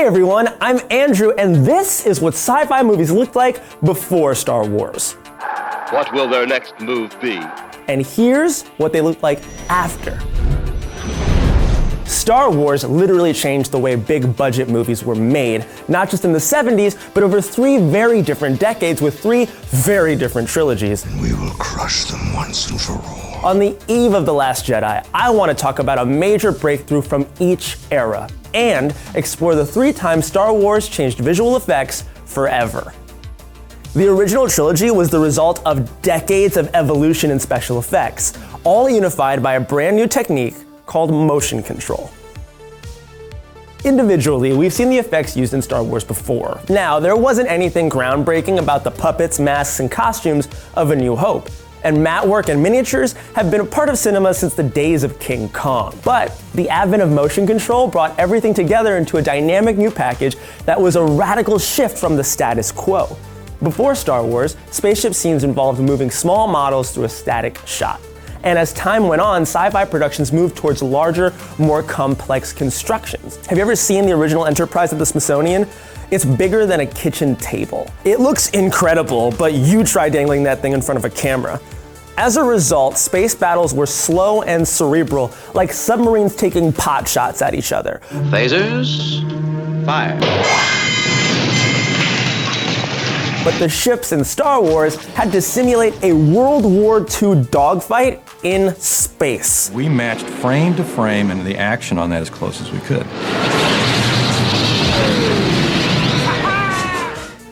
Hey everyone, I'm Andrew, and this is what sci-fi movies looked like before Star Wars. What will their next move be? And here's what they looked like after. Star Wars literally changed the way big budget movies were made, not just in the 70s, but over 3 very different decades with 3 very different trilogies. And we will crush them once and for all. On the eve of The Last Jedi, I want to talk about a major breakthrough from each era and explore the 3 times Star Wars changed visual effects forever. The original trilogy was the result of decades of evolution in special effects, all unified by a brand new technique called motion control. Individually, we've seen the effects used in Star Wars before. Now, there wasn't anything groundbreaking about the puppets, masks, and costumes of A New Hope, and matte work and miniatures have been a part of cinema since the days of King Kong. But the advent of motion control brought everything together into a dynamic new package that was a radical shift from the status quo. Before Star Wars, spaceship scenes involved moving small models through a static shot. And as time went on, sci-fi productions moved towards larger, more complex constructions. Have you ever seen the original Enterprise at the Smithsonian? It's bigger than a kitchen table. It looks incredible, but you try dangling that thing in front of a camera. As a result, space battles were slow and cerebral, like submarines taking pot shots at each other. Phasers, fire. But the ships in Star Wars had to simulate a World War II dogfight in space. We matched frame to frame and the action on that as close as we could.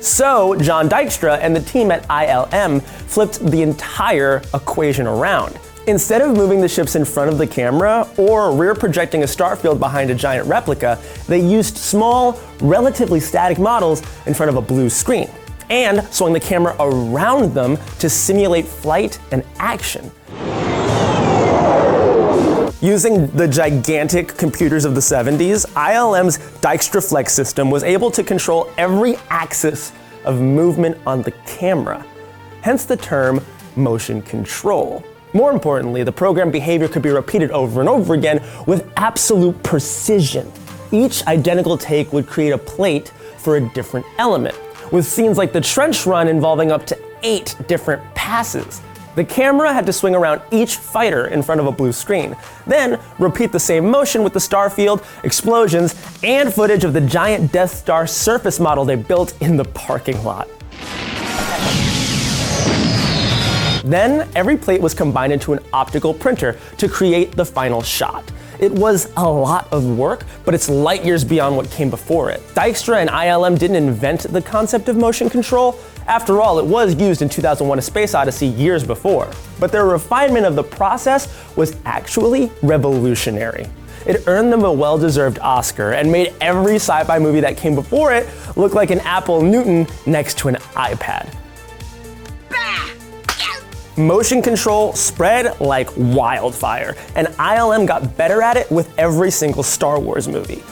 So John Dykstra and the team at ILM flipped the entire equation around. Instead of moving the ships in front of the camera or rear projecting a starfield behind a giant replica, they used small, relatively static models in front of a blue screen, and swung the camera around them to simulate flight and action. Using the gigantic computers of the 70s, ILM's Dykstraflex system was able to control every axis of movement on the camera, hence the term motion control. More importantly, the program behavior could be repeated over and over again with absolute precision. Each identical take would create a plate for a different element, with scenes like the trench run involving up to 8 different passes. The camera had to swing around each fighter in front of a blue screen, then repeat the same motion with the starfield, explosions, and footage of the giant Death Star surface model they built in the parking lot. Then, every plate was combined into an optical printer to create the final shot. It was a lot of work, but it's light years beyond what came before it. Dykstra and ILM didn't invent the concept of motion control. After all, it was used in 2001: A Space Odyssey years before. But their refinement of the process was actually revolutionary. It earned them a well-deserved Oscar and made every sci-fi movie that came before it look like an Apple Newton next to an iPad. Motion control spread like wildfire, and ILM got better at it with every single Star Wars movie.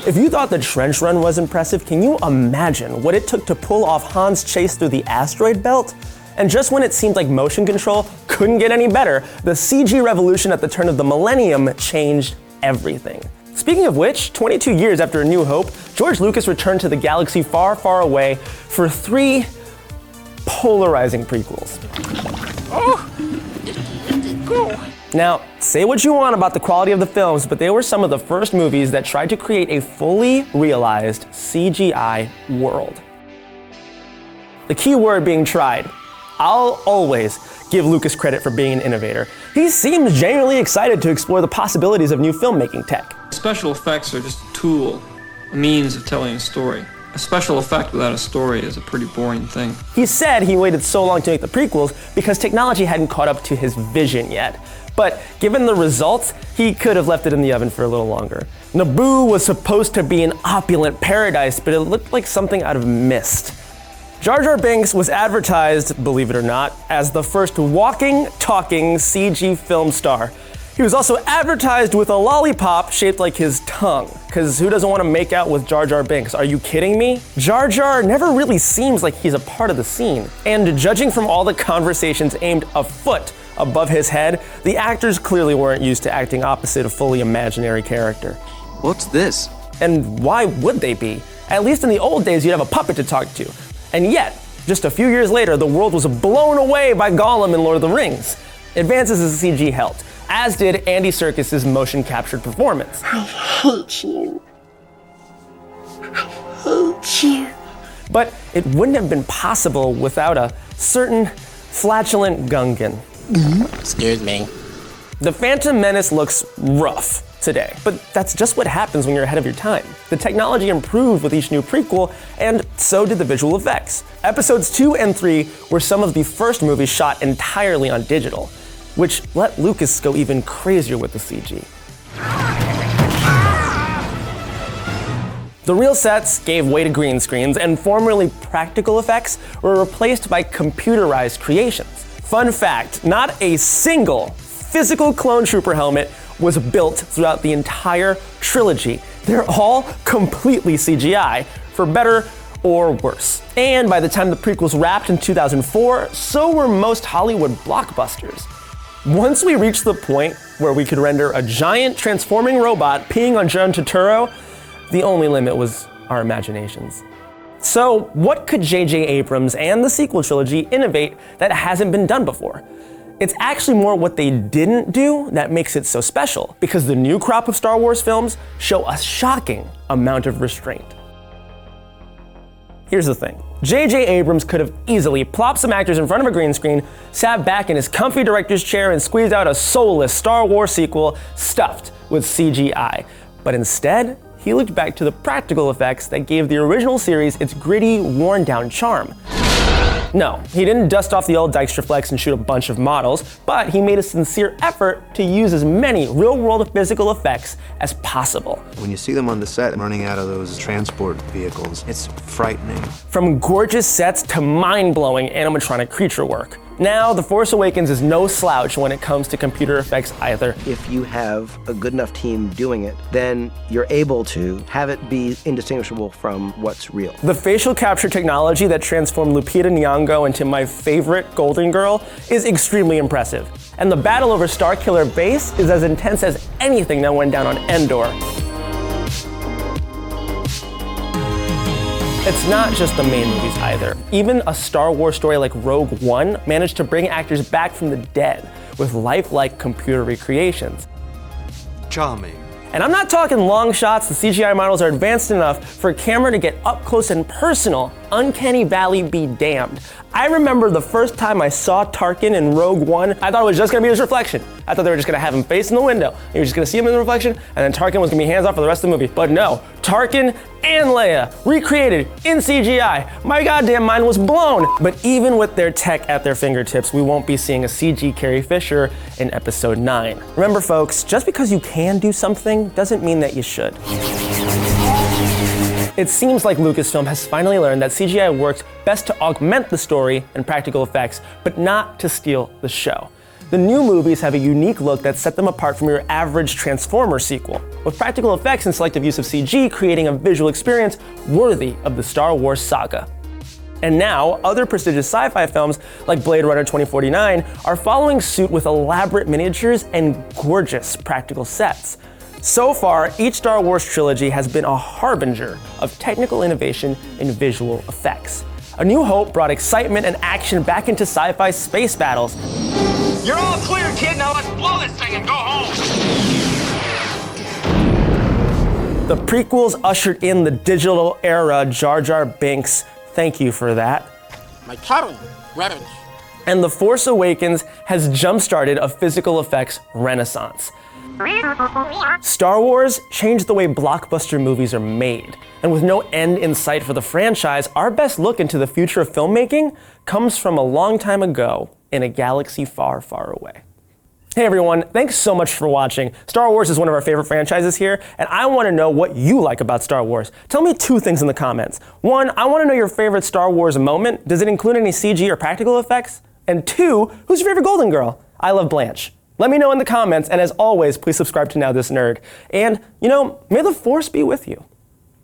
If you thought the trench run was impressive, can you imagine what it took to pull off Han's chase through the asteroid belt? And just when it seemed like motion control couldn't get any better, the CG revolution at the turn of the millennium changed everything. Speaking of which, 22 years after A New Hope, George Lucas returned to the galaxy far, far away for 3 polarizing prequels. Now, say what you want about the quality of the films, but they were some of the first movies that tried to create a fully realized CGI world. The key word being tried. I'll always give Lucas credit for being an innovator. He seems genuinely excited to explore the possibilities of new filmmaking tech. Special effects are just a tool, a means of telling a story. A special effect without a story is a pretty boring thing. He said he waited so long to make the prequels because technology hadn't caught up to his vision yet. But given the results, he could have left it in the oven for a little longer. Naboo was supposed to be an opulent paradise, but it looked like something out of Mist. Jar Jar Binks was advertised, believe it or not, as the first walking, talking CG film star. He was also advertised with a lollipop shaped like his tongue, because who doesn't want to make out with Jar Jar Binks? Are you kidding me? Jar Jar never really seems like he's a part of the scene. And judging from all the conversations aimed a foot above his head, the actors clearly weren't used to acting opposite a fully imaginary character. What's this? And why would they be? At least in the old days, you'd have a puppet to talk to. And yet, just a few years later, the world was blown away by Gollum in Lord of the Rings. Advances in CG helped, as did Andy Serkis's motion-captured performance. I hate you. I hate you. But it wouldn't have been possible without a certain flatulent Gungan. Excuse me. The Phantom Menace looks rough today, but that's just what happens when you're ahead of your time. The technology improved with each new prequel, and so did the visual effects. Episodes 2 and 3 were some of the first movies shot entirely on digital, which let Lucas go even crazier with the CG. The real sets gave way to green screens, and formerly practical effects were replaced by computerized creations. Fun fact, not a single physical clone trooper helmet was built throughout the entire trilogy. They're all completely CGI, for better or worse. And by the time the prequels wrapped in 2004, so were most Hollywood blockbusters. Once we reached the point where we could render a giant transforming robot peeing on John Turturro, the only limit was our imaginations. So what could J.J. Abrams and the sequel trilogy innovate that hasn't been done before? It's actually more what they didn't do that makes it so special, because the new crop of Star Wars films show a shocking amount of restraint. Here's the thing. J.J. Abrams could have easily plopped some actors in front of a green screen, sat back in his comfy director's chair, and squeezed out a soulless Star Wars sequel stuffed with CGI. But instead, he looked back to the practical effects that gave the original series its gritty, worn-down charm. No, he didn't dust off the old Dykstraflex and shoot a bunch of models, but he made a sincere effort to use as many real-world physical effects as possible. When you see them on the set running out of those transport vehicles, it's frightening. From gorgeous sets to mind-blowing animatronic creature work. Now, The Force Awakens is no slouch when it comes to computer effects either. If you have a good enough team doing it, then you're able to have it be indistinguishable from what's real. The facial capture technology that transformed Lupita Nyong'o into my favorite Golden Girl is extremely impressive. And the battle over Starkiller Base is as intense as anything that went down on Endor. It's not just the main movies either. Even a Star Wars story like Rogue One managed to bring actors back from the dead with lifelike computer recreations. Charming. And I'm not talking long shots. The CGI models are advanced enough for a camera to get up close and personal. Uncanny Valley be damned. I remember the first time I saw Tarkin in Rogue One, I thought it was just gonna be his reflection. I thought they were just gonna have him facing the window. You were just gonna see him in the reflection, and then Tarkin was gonna be hands off for the rest of the movie. But no, Tarkin and Leia recreated in CGI. My goddamn mind was blown. But even with their tech at their fingertips, we won't be seeing a CG Carrie Fisher in episode 9. Remember folks, just because you can do something doesn't mean that you should. It seems like Lucasfilm has finally learned that CGI works best to augment the story and practical effects, but not to steal the show. The new movies have a unique look that set them apart from your average Transformers sequel, with practical effects and selective use of CG creating a visual experience worthy of the Star Wars saga. And now, other prestigious sci-fi films like Blade Runner 2049 are following suit with elaborate miniatures and gorgeous practical sets. So far, each Star Wars trilogy has been a harbinger of technical innovation in visual effects. A New Hope brought excitement and action back into sci-fi space battles. You're all clear, kid. Now let's blow this thing and go home. The prequels ushered in the digital era. Jar Jar Binks, thank you for that. My turtle, revenge. And The Force Awakens has jump-started a physical effects renaissance. Star Wars changed the way blockbuster movies are made, and with no end in sight for the franchise, our best look into the future of filmmaking comes from a long time ago in a galaxy far, far away. Hey everyone, thanks so much for watching. Star Wars is one of our favorite franchises here, and I want to know what you like about Star Wars. Tell me 2 things in the comments. 1, I want to know your favorite Star Wars moment. Does it include any CG or practical effects? And 2, who's your favorite Golden Girl? I love Blanche. Let me know in the comments, and as always, please subscribe to NowThis Nerd. And, may the Force be with you.